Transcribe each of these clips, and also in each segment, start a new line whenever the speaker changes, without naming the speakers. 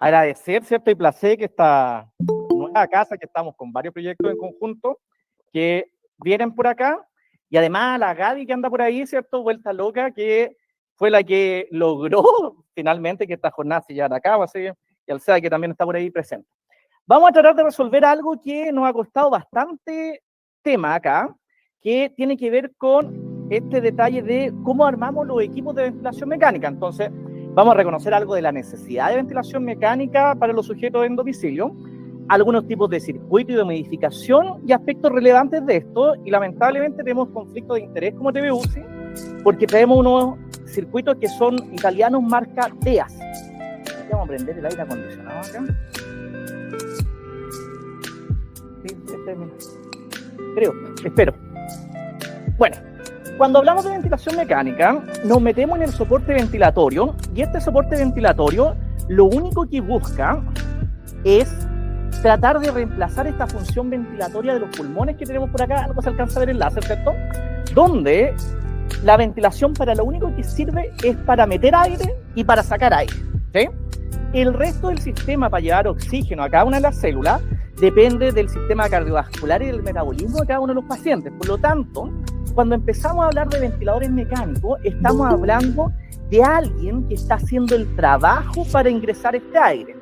agradecer, ¿cierto? Y placer que esta nueva casa, que estamos con varios proyectos en conjunto, que vienen por acá, y además a la Gaby que anda por ahí, ¿cierto? Vuelta loca, que fue la que logró finalmente que esta jornada se llevara a cabo, así, y al SEA que también está por ahí presente. Vamos a tratar de resolver algo que nos ha costado bastante tema acá, que tiene que ver con este detalle de cómo armamos los equipos de ventilación mecánica. Entonces, vamos a reconocer algo de la necesidad de ventilación mecánica para los sujetos en domicilio, algunos tipos de circuito y de modificación y aspectos relevantes de esto, y lamentablemente tenemos conflicto de interés como TVUCI, porque traemos unos circuitos que son italianos marca DEAS. Vamos a prender el aire acondicionado acá. Sí, creo, espero. Bueno, cuando hablamos de ventilación mecánica, nos metemos en el soporte ventilatorio, y este soporte ventilatorio lo único que busca es tratar de reemplazar esta función ventilatoria de los pulmones que tenemos por acá. No se alcanza a ver el láser, ¿cierto? Donde la ventilación para lo único que sirve es para meter aire y para sacar aire, ¿sí? El resto del sistema para llevar oxígeno a cada una de las células depende del sistema cardiovascular y del metabolismo de cada uno de los pacientes. Por lo tanto, cuando empezamos a hablar de ventiladores mecánicos, estamos hablando de alguien que está haciendo el trabajo para ingresar este aire.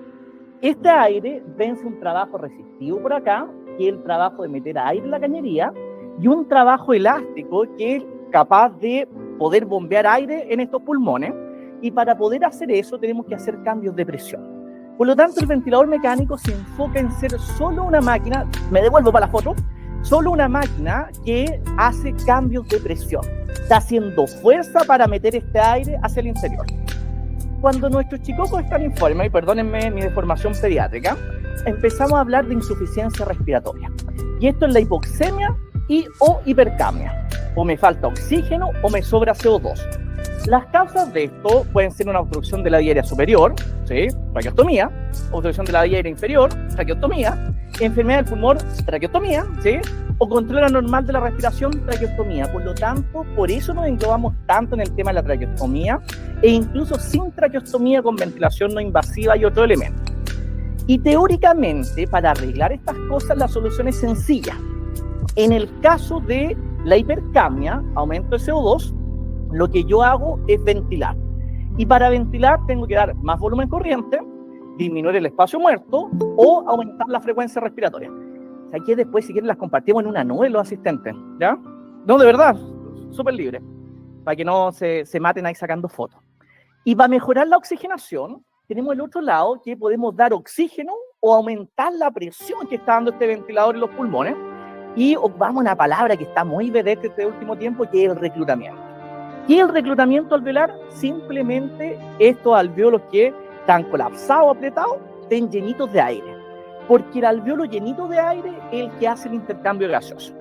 Este aire vence un trabajo resistivo por acá, que es el trabajo de meter aire en la cañería, y un trabajo elástico que es capaz de poder bombear aire en estos pulmones, y para poder hacer eso tenemos que hacer cambios de presión. Por lo tanto, el ventilador mecánico se enfoca en ser solo una máquina, me devuelvo para la foto, solo una máquina que hace cambios de presión, está haciendo fuerza para meter este aire hacia el interior. Cuando nuestros chicos están enfermos, y perdónenme mi deformación pediátrica, empezamos a hablar de insuficiencia respiratoria. Y esto es la hipoxemia o hipercapnia. O me falta oxígeno o me sobra CO2. Las causas de esto pueden ser una obstrucción de la vía aérea superior, ¿sí? Traqueostomía, obstrucción de la vía aérea inferior, traqueostomía, enfermedad del pulmón, traqueostomía, ¿sí? O control anormal de la respiración, traqueostomía. Por lo tanto, por eso nos englobamos tanto en el tema de la traqueostomía, e incluso sin traqueostomía con ventilación no invasiva y otro elemento. Y teóricamente, para arreglar estas cosas, la solución es sencilla. En el caso de la hipercapnia, aumento de CO2, lo que yo hago es ventilar. Y para ventilar tengo que dar más volumen corriente, disminuir el espacio muerto o aumentar la frecuencia respiratoria. O sea, que después, si quieren, las compartimos en una nube los asistentes, ¿ya? No, de verdad, súper libre, para que no se maten ahí sacando fotos. Y para mejorar la oxigenación, tenemos el otro lado que podemos dar oxígeno o aumentar la presión que está dando este ventilador en los pulmones. Y ocupamos una palabra que está muy vedette este último tiempo, que es el reclutamiento. ¿Qué es el reclutamiento alveolar? Simplemente estos alveolos que están colapsados o apretados, estén llenitos de aire. Porque el alveolo llenito de aire es el que hace el intercambio gaseoso.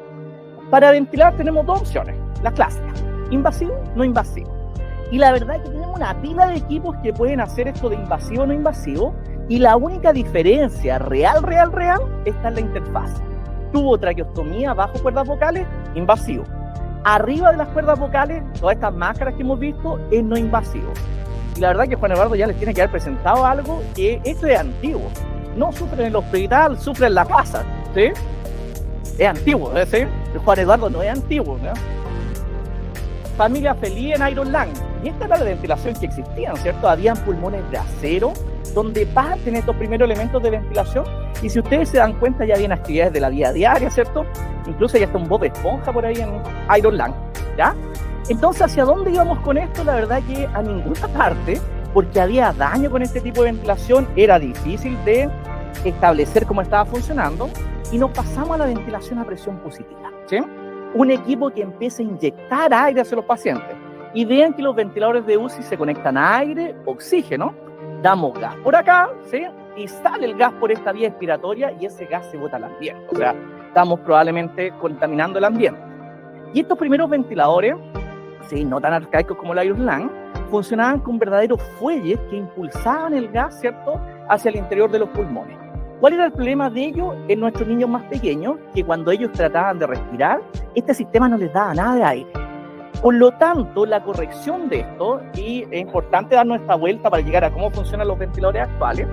Para ventilar tenemos dos opciones, las clásicas, invasivo, no invasivo. Y la verdad es que tenemos una pila de equipos que pueden hacer esto de invasivo o no invasivo, y la única diferencia real está en la interfaz. Tubo traqueostomía bajo cuerdas vocales, invasivo. Arriba de las cuerdas vocales, todas estas máscaras que hemos visto, es no invasivo. Y la verdad que Juan Eduardo ya les tiene que haber presentado algo que esto es antiguo. No sufre en el hospital, sufre en la casa, ¿sí? Es antiguo, ¿sí? Juan Eduardo no es antiguo, ¿no? Familia feliz en Iron Lang. Y esta era la ventilación que existían, ¿cierto? Habían pulmones de acero, donde parten estos primeros elementos de ventilación. Y si ustedes se dan cuenta, ya habían actividades de la vida diaria, ¿cierto? Incluso ya está un Bob Esponja por ahí en Iron Lang, ¿ya? Entonces, ¿hacia dónde íbamos con esto? La verdad que a ninguna parte, porque había daño con este tipo de ventilación, era difícil de establecer cómo estaba funcionando, y nos pasamos a la ventilación a presión positiva, ¿sí? Un equipo que empieza a inyectar aire hacia los pacientes. Y vean que los ventiladores de UCI se conectan a aire, oxígeno, damos gas por acá, ¿sí? Y sale el gas por esta vía expiratoria y ese gas se bota al ambiente. O sea, estamos probablemente contaminando el ambiente. Y estos primeros ventiladores, sí, no tan arcaicos como el Iron Lang, funcionaban con verdaderos fuelles que impulsaban el gas, ¿cierto?, hacia el interior de los pulmones. ¿Cuál era el problema de ellos en nuestros niños más pequeños? Que cuando ellos trataban de respirar, este sistema no les daba nada de aire. Por lo tanto, la corrección de esto, y es importante dar nuestra vuelta para llegar a cómo funcionan los ventiladores actuales,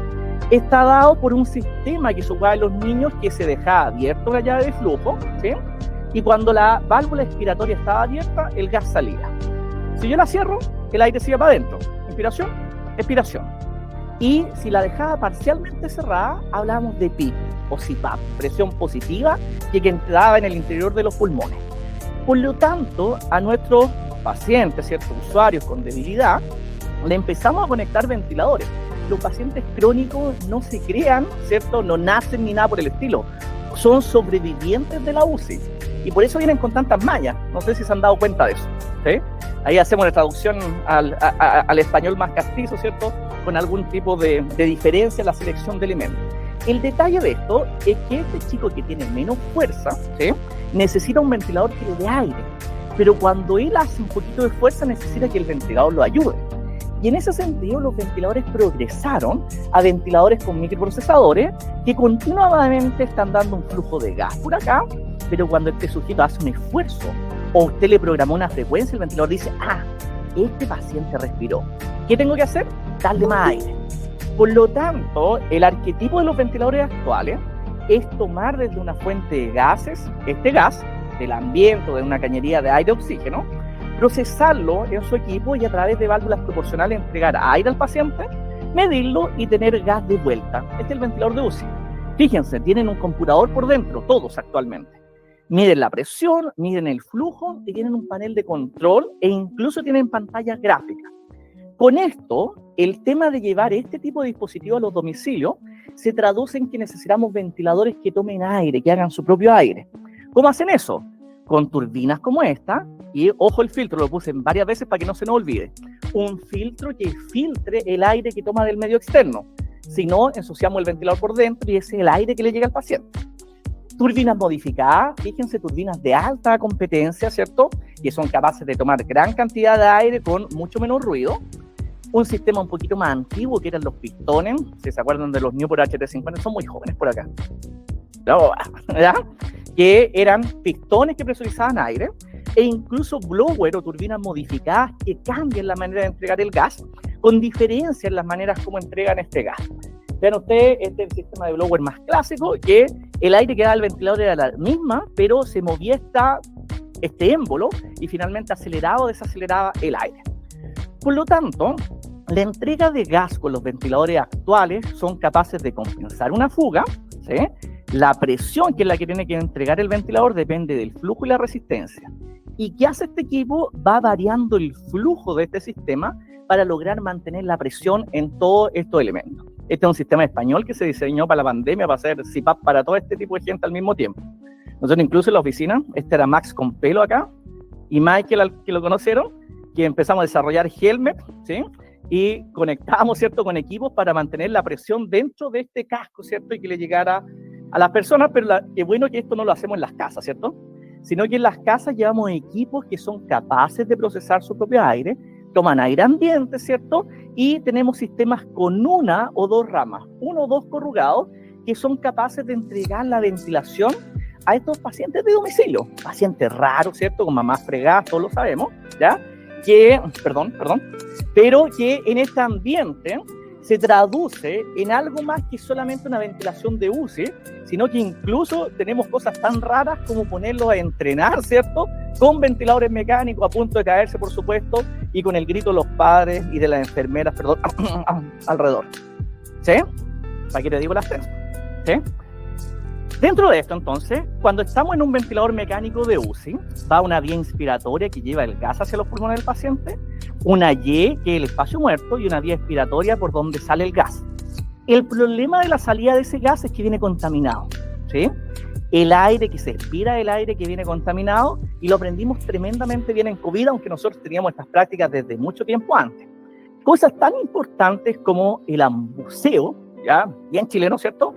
está dado por un sistema que se ocupaba en los niños, que se dejaba abierta una llave de flujo, ¿sí? Y cuando la válvula expiratoria estaba abierta, el gas salía. Si yo la cierro, el aire se iba para adentro. Inspiración, expiración. Y si la dejaba parcialmente cerrada, hablábamos de PIP o CPAP, presión positiva, que entraba en el interior de los pulmones. Por lo tanto, a nuestros pacientes, ¿cierto?, usuarios con debilidad, le empezamos a conectar ventiladores. Los pacientes crónicos no se crean, ¿cierto?, no nacen ni nada por el estilo. Son sobrevivientes de la UCI. Y por eso vienen con tantas mallas. No sé si se han dado cuenta de eso, ¿sí? Ahí hacemos la traducción al español más castizo, ¿cierto?, con algún tipo de diferencia en la selección de elementos. El detalle de esto es que este chico que tiene menos fuerza, ¿sí?, necesita un ventilador que le dé aire. Pero cuando él hace un poquito de fuerza, necesita que el ventilador lo ayude. Y en ese sentido, los ventiladores progresaron a ventiladores con microprocesadores que continuamente están dando un flujo de gas por acá, pero cuando este sujeto hace un esfuerzo o usted le programó una frecuencia, el ventilador dice, este paciente respiró. ¿Qué tengo que hacer? Darle más aire. Por lo tanto, el arquetipo de los ventiladores actuales es tomar desde una fuente de gases, este gas, del ambiente o de una cañería de aire oxígeno, procesarlo en su equipo y a través de válvulas proporcionales entregar aire al paciente, medirlo y tener gas de vuelta. Este es el ventilador de UCI. Fíjense, tienen un computador por dentro, todos actualmente. Miden la presión, miden el flujo y tienen un panel de control e incluso tienen pantallas gráficas. Con esto, el tema de llevar este tipo de dispositivos a los domicilios se traduce en que necesitamos ventiladores que tomen aire, que hagan su propio aire. ¿Cómo hacen eso? Con turbinas como esta, y ojo el filtro, lo puse varias veces para que no se nos olvide. Un filtro que filtre el aire que toma del medio externo. Si no, ensuciamos el ventilador por dentro y ese es el aire que le llega al paciente. Turbinas modificadas, fíjense, turbinas de alta competencia, ¿cierto?, que son capaces de tomar gran cantidad de aire con mucho menos ruido. Un sistema un poquito más antiguo, que eran los pistones, si se acuerdan de los Newport HT50, son muy jóvenes por acá, ¿ya? Que eran pistones que presurizaban aire, e incluso blower o turbinas modificadas que cambian la manera de entregar el gas, con diferencia en las maneras como entregan este gas. Vean ustedes, este es el sistema de blower más clásico, que el aire que daba el ventilador era la misma, pero se movía este émbolo y finalmente aceleraba o desaceleraba el aire. Por lo tanto, la entrega de gas con los ventiladores actuales son capaces de compensar una fuga, ¿sí? La presión, que es la que tiene que entregar el ventilador, depende del flujo y la resistencia. ¿Y qué hace este equipo? Va variando el flujo de este sistema para lograr mantener la presión en todos estos elementos. Este es un sistema español que se diseñó para la pandemia, para hacer CPAP para todo este tipo de gente al mismo tiempo. Nosotros incluso en la oficina, este era Max con pelo acá, y Michael, que lo conocieron, que empezamos a desarrollar Helmet, ¿sí?, y conectábamos, ¿cierto?, con equipos para mantener la presión dentro de este casco, ¿cierto?, y que le llegara a las personas, pero qué bueno que esto no lo hacemos en las casas, ¿cierto?, sino que en las casas llevamos equipos que son capaces de procesar su propio aire, toman aire ambiente, ¿cierto?, y tenemos sistemas con una o dos ramas, uno o dos corrugados, que son capaces de entregar la ventilación a estos pacientes de domicilio, pacientes raros, ¿cierto?, con mamás fregadas, todos lo sabemos, ¿ya?, pero que en este ambiente se traduce en algo más que solamente una ventilación de UCI, sino que incluso tenemos cosas tan raras como ponerlos a entrenar, ¿cierto?, con ventiladores mecánicos a punto de caerse, por supuesto, y con el grito de los padres y de las enfermeras, alrededor. ¿Sí? ¿Para qué te digo las tres? ¿Sí? Dentro de esto, entonces, cuando estamos en un ventilador mecánico de UCI, va una vía inspiratoria que lleva el gas hacia los pulmones del paciente, una Y, que es el espacio muerto, y una vía expiratoria por donde sale el gas. El problema de la salida de ese gas es que viene contaminado, ¿sí? El aire que se expira, el aire que viene contaminado, y lo aprendimos tremendamente bien en COVID, aunque nosotros teníamos estas prácticas desde mucho tiempo antes. Cosas tan importantes como el ambuceo, ya, bien chileno, ¿cierto?,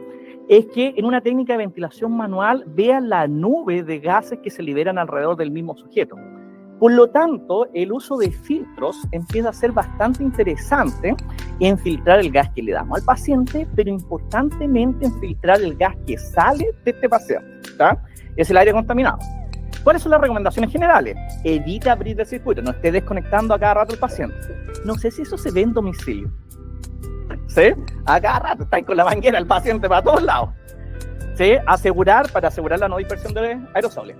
es que en una técnica de ventilación manual vean la nube de gases que se liberan alrededor del mismo sujeto. Por lo tanto, el uso de filtros empieza a ser bastante interesante en filtrar el gas que le damos al paciente, pero importantemente en filtrar el gas que sale de este paciente, ¿tá? Es el aire contaminado. ¿Cuáles son las recomendaciones generales? Evita abrir el circuito, no esté desconectando a cada rato el paciente. No sé si eso se ve en domicilio. ¿sí? A cada rato están con la manguera el paciente para todos lados. ¿Sí? Para asegurar la no dispersión de aerosoles.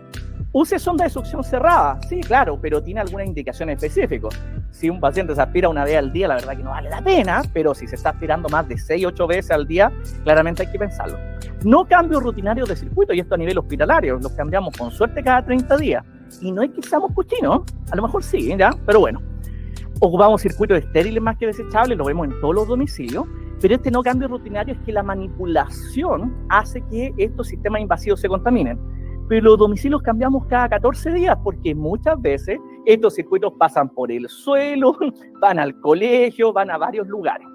Use sonda de succión cerrada, sí, claro, pero tiene alguna indicación específica. Si un paciente se aspira una vez al día, la verdad que no vale la pena, pero si se está aspirando más de 6 o 8 veces al día, claramente hay que pensarlo. No cambios rutinarios de circuito, y esto a nivel hospitalario, los cambiamos con suerte cada 30 días. Y no es que seamos cochinos, a lo mejor sí, ¿ya? Pero bueno. Ocupamos circuitos estériles más que desechables, lo vemos en todos los domicilios, pero este no cambio rutinario es que la manipulación hace que estos sistemas invasivos se contaminen. Pero los domicilios cambiamos cada 14 días porque muchas veces estos circuitos pasan por el suelo, van al colegio, van a varios lugares,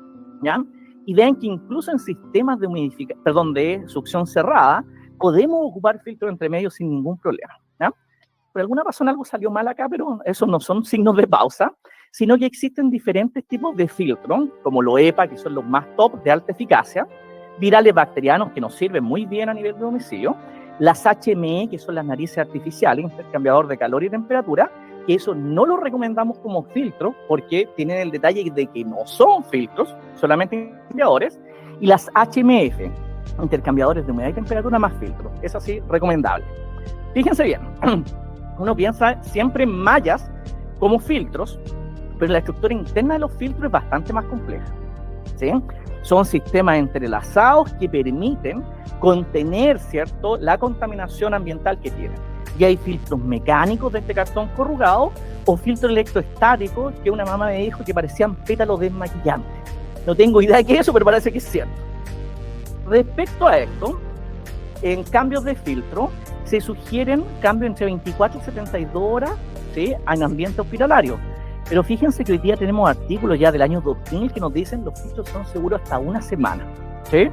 ¿ya? Y vean que incluso en sistemas de succión cerrada podemos ocupar filtros entre medios sin ningún problema, ¿ya? Por alguna razón algo salió mal acá, pero esos no son signos de pausa, sino que existen diferentes tipos de filtros, como los EPA, que son los más top de alta eficacia, virales bacterianos, que nos sirven muy bien a nivel de domicilio, las HME, que son las narices artificiales, intercambiador de calor y temperatura, que eso no lo recomendamos como filtro, porque tienen el detalle de que no son filtros, solamente intercambiadores, y las HMF, intercambiadores de humedad y temperatura más filtros, es así recomendable. Fíjense bien, uno piensa siempre en mallas como filtros, pero la estructura interna de los filtros es bastante más compleja, ¿sí? Son sistemas entrelazados que permiten contener, ¿cierto?, la contaminación ambiental que tienen. Y hay filtros mecánicos de este cartón corrugado o filtros electroestáticos que una mamá me dijo que parecían pétalos desmaquillantes. No tengo idea de qué es eso, pero parece que es cierto. Respecto a esto, en cambios de filtro, se sugieren cambios entre 24 y 72 horas, ¿sí?, en ambiente hospitalario. Pero fíjense que hoy día tenemos artículos ya del año 2000 que nos dicen los filtros son seguros hasta una semana, ¿sí?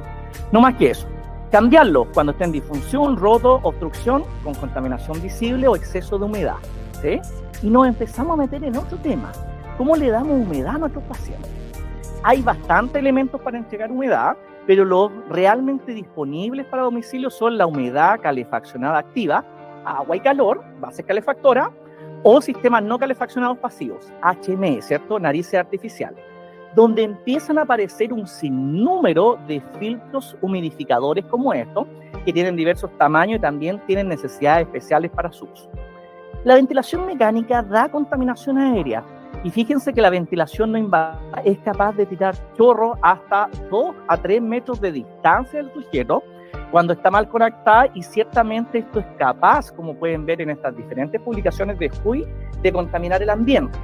No más que eso. Cambiarlos cuando estén en disfunción, roto, obstrucción, con contaminación visible o exceso de humedad, ¿sí? Y nos empezamos a meter en otro tema. ¿Cómo le damos humedad a nuestros pacientes? Hay bastantes elementos para entregar humedad, pero los realmente disponibles para domicilio son la humedad calefaccionada activa, agua y calor, base calefactora, o sistemas no calefaccionados pasivos, HME, ¿cierto? Narices artificiales, donde empiezan a aparecer un sinnúmero de filtros humidificadores como estos, que tienen diversos tamaños y también tienen necesidades especiales para su uso. La ventilación mecánica da contaminación aérea, y fíjense que la ventilación no invasiva es capaz de tirar chorros hasta 2 a 3 metros de distancia del sujeto, cuando está mal conectada, y ciertamente esto es capaz, como pueden ver en estas diferentes publicaciones de SCUI, de contaminar el ambiente.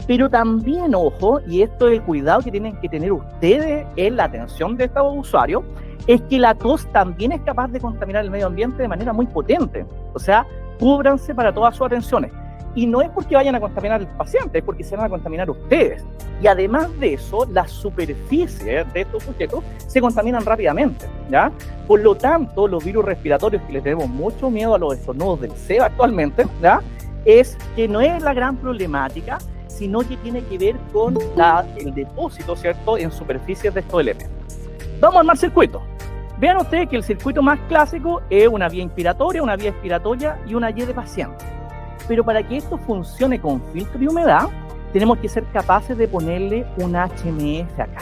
Pero también, ojo, y esto es el cuidado que tienen que tener ustedes en la atención de estos usuarios, es que la tos también es capaz de contaminar el medio ambiente de manera muy potente. O sea, cúbranse para todas sus atenciones. Y no es porque vayan a contaminar al paciente, es porque se van a contaminar ustedes. Y además de eso, las superficies de estos sujetos se contaminan rápidamente, ¿ya? Por lo tanto, los virus respiratorios, que le tenemos mucho miedo a los estornudos del SEBA actualmente, ¿ya?, es que no es la gran problemática, sino que tiene que ver con el depósito, ¿cierto?, en superficies de estos elementos. Vamos a armar circuitos. Vean ustedes que el circuito más clásico es una vía inspiratoria, una vía expiratoria y una Y de paciente. Pero para que esto funcione con filtro y humedad, tenemos que ser capaces de ponerle un HMF acá,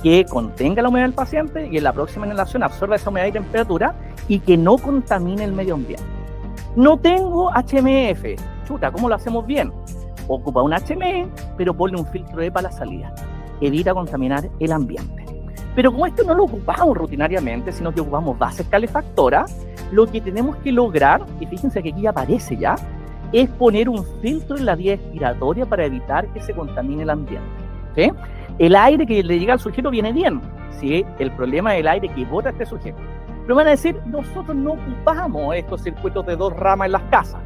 que contenga la humedad del paciente y en la próxima inhalación absorba esa humedad y temperatura y que no contamine el medio ambiente. No tengo HMF. Chuta, ¿cómo lo hacemos bien? Ocupa un HME, pero ponle un filtro EPA a la salida. Evita contaminar el ambiente. Pero como esto no lo ocupamos rutinariamente, sino que ocupamos bases calefactoras, lo que tenemos que lograr, y fíjense que aquí aparece ya, es poner un filtro en la vía expiratoria para evitar que se contamine el ambiente, ¿sí? El aire que le llega al sujeto viene bien, ¿sí? El problema es el aire que bota este sujeto. Pero van a decir, nosotros no ocupamos estos circuitos de 2 ramas en las casas.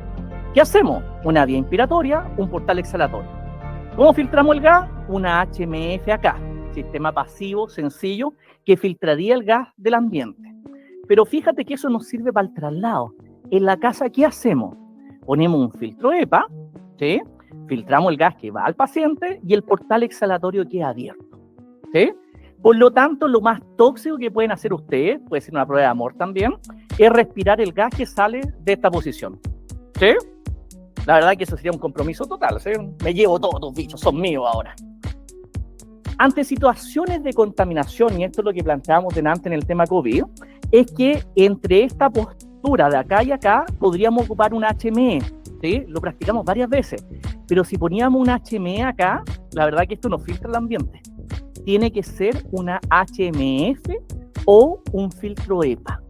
¿Qué hacemos? Una vía inspiratoria, un portal exhalatorio. ¿Cómo filtramos el gas? Una HMF acá, sistema pasivo, sencillo, que filtraría el gas del ambiente. Pero fíjate que eso nos sirve para el traslado. En la casa, ¿qué hacemos? Ponemos un filtro EPA, ¿sí? Filtramos el gas que va al paciente y el portal exhalatorio queda abierto, ¿sí? Por lo tanto, lo más tóxico que pueden hacer ustedes, puede ser una prueba de amor también, es respirar el gas que sale de esta posición, ¿sí? La verdad que eso sería un compromiso total, ¿sí? Me llevo todos tus bichos, son míos ahora. Ante situaciones de contaminación, y esto es lo que planteamos delante en el tema COVID, es que entre esta postura de acá y acá podríamos ocupar un HME, ¿sí? Lo practicamos varias veces, pero si poníamos un HME acá, la verdad que esto no filtra el ambiente. Tiene que ser una HMF o un filtro EPA.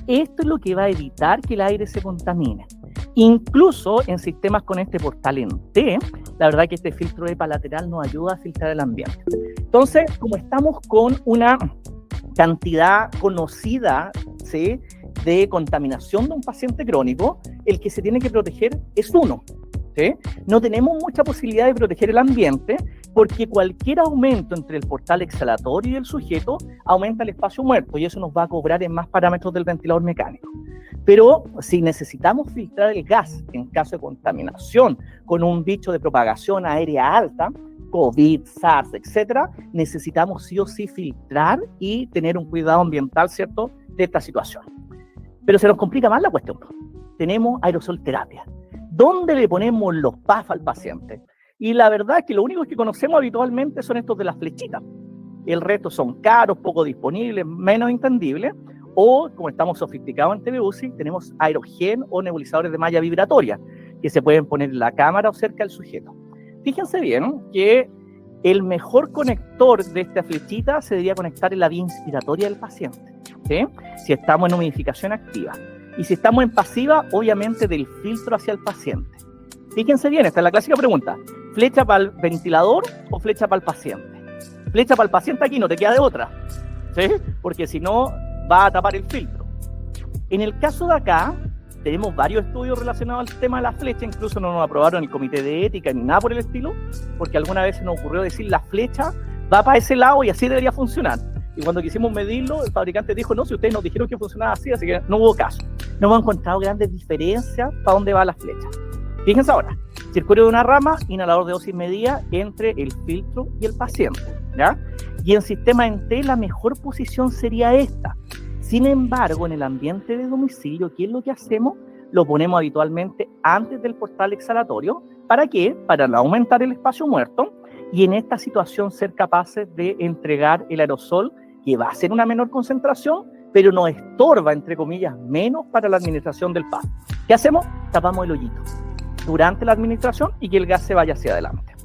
Esto es lo que va a evitar que el aire se contamine. Incluso en sistemas con este portal en T, la verdad que este filtro EPA lateral nos ayuda a filtrar el ambiente. Entonces, como estamos con una cantidad conocida, ¿sí?, de contaminación de un paciente crónico, el que se tiene que proteger es uno, ¿sí? No tenemos mucha posibilidad de proteger el ambiente porque cualquier aumento entre el portal exhalatorio y el sujeto aumenta el espacio muerto y eso nos va a cobrar en más parámetros del ventilador mecánico. Pero si necesitamos filtrar el gas en caso de contaminación con un bicho de propagación aérea alta, COVID, SARS, etcétera, necesitamos sí o sí filtrar y tener un cuidado ambiental, ¿cierto?, de esta situación. Pero se nos complica más la cuestión. Tenemos aerosol terapia. ¿Dónde le ponemos los PAF al paciente? Y la verdad es que lo único que conocemos habitualmente son estos de las flechitas. El resto son caros, poco disponibles, menos entendibles. O, como estamos sofisticados en TVUCI, tenemos aerogen o nebulizadores de malla vibratoria que se pueden poner en la cámara o cerca del sujeto. Fíjense bien que el mejor conector de esta flechita se debería conectar en la vía inspiratoria del paciente, ¿sí?, si estamos en humidificación activa. Y si estamos en pasiva, obviamente del filtro hacia el paciente. Fíjense bien, esta es la clásica pregunta. ¿Flecha para el ventilador o flecha para el paciente? Flecha para el paciente aquí, no te queda de otra, ¿sí?, porque si no va a tapar el filtro. En el caso de acá, tenemos varios estudios relacionados al tema de la flecha, incluso no nos aprobaron el comité de ética ni nada por el estilo, porque alguna vez se nos ocurrió decir la flecha va para ese lado y así debería funcionar. Y cuando quisimos medirlo, el fabricante dijo, no, si ustedes nos dijeron que funcionaba así, así que no hubo caso. No hemos encontrado grandes diferencias para dónde va la flecha. Fíjense ahora, circuito de una rama, inhalador de dosis medida entre el filtro y el paciente, ¿ya? Y en sistema en T la mejor posición sería esta. Sin embargo, en el ambiente de domicilio, ¿qué es lo que hacemos? Lo ponemos habitualmente antes del portal exhalatorio. ¿Para qué? Para no aumentar el espacio muerto y en esta situación ser capaces de entregar el aerosol, que va a ser una menor concentración, pero nos estorba, entre comillas, menos para la administración del PAF. ¿Qué hacemos? Tapamos el hoyito durante la administración y que el gas se vaya hacia adelante.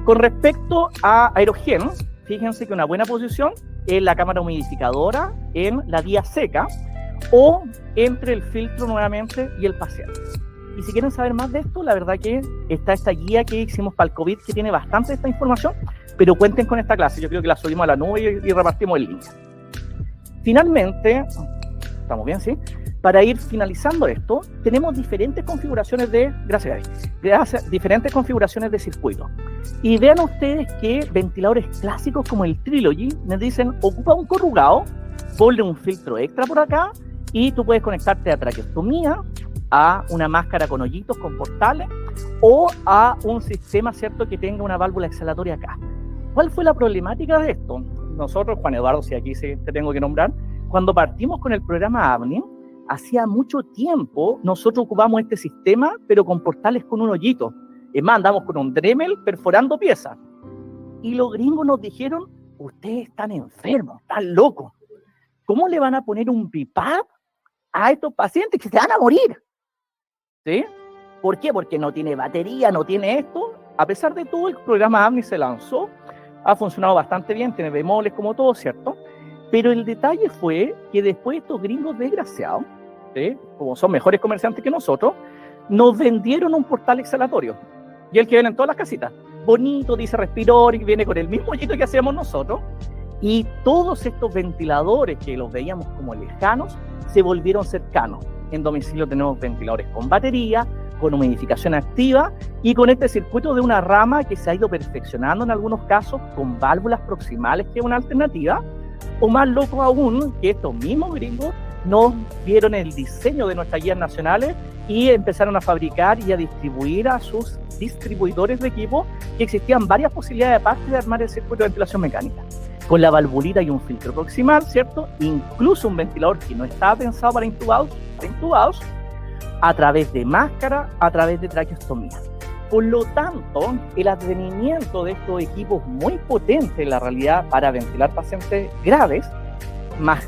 Con respecto a aerogen, fíjense que una buena posición es la cámara humidificadora en la vía seca o entre el filtro nuevamente y el paciente. Y si quieren saber más de esto, la verdad que está esta guía que hicimos para el COVID que tiene bastante de esta información, pero cuenten con esta clase, yo creo que la subimos a la nube y repartimos el link. Finalmente, estamos bien, ¿sí? Para ir finalizando esto, tenemos diferentes configuraciones de, diferentes configuraciones de circuito. Y vean ustedes que ventiladores clásicos como el Trilogy nos dicen, ocupa un corrugado, ponle un filtro extra por acá y tú puedes conectarte a traqueostomía, a una máscara con hoyitos, con portales, o a un sistema, ¿cierto?, que tenga una válvula exhalatoria acá. ¿Cuál fue la problemática de esto? Nosotros, Juan Eduardo, si aquí te tengo que nombrar, cuando partimos con el programa AVNI, hacía mucho tiempo nosotros ocupamos este sistema, pero con portales con un hoyito. Es más, andamos con un Dremel perforando piezas. Y los gringos nos dijeron, ustedes están enfermos, están locos. ¿Cómo le van a poner un BiPAP a estos pacientes que se van a morir? ¿Sí? ¿Por qué? Porque no tiene batería, no tiene esto. A pesar de todo, el programa AVNI se lanzó, ha funcionado bastante bien, tiene bemoles como todo, ¿cierto? Pero el detalle fue que después estos gringos desgraciados, ¿sí?, como son mejores comerciantes que nosotros, nos vendieron un portal exhalatorio. Y el que ven en todas las casitas. Bonito, dice Respiror, y viene con el mismo hoyito que hacíamos nosotros. Y todos estos ventiladores que los veíamos como lejanos, se volvieron cercanos. En domicilio tenemos ventiladores con batería, con humidificación activa y con este circuito de una rama que se ha ido perfeccionando en algunos casos con válvulas proximales, que es una alternativa. O más loco aún, que estos mismos gringos nos vieron el diseño de nuestras guías nacionales y empezaron a fabricar y a distribuir a sus distribuidores de equipo que existían varias posibilidades aparte de armar el circuito de ventilación mecánica. Con la valvulita y un filtro proximal, ¿cierto? Incluso un ventilador que no estaba pensado para intubados, a través de máscara, a través de traqueostomía. Por lo tanto, el advenimiento de estos equipos muy potentes en la realidad para ventilar pacientes graves, más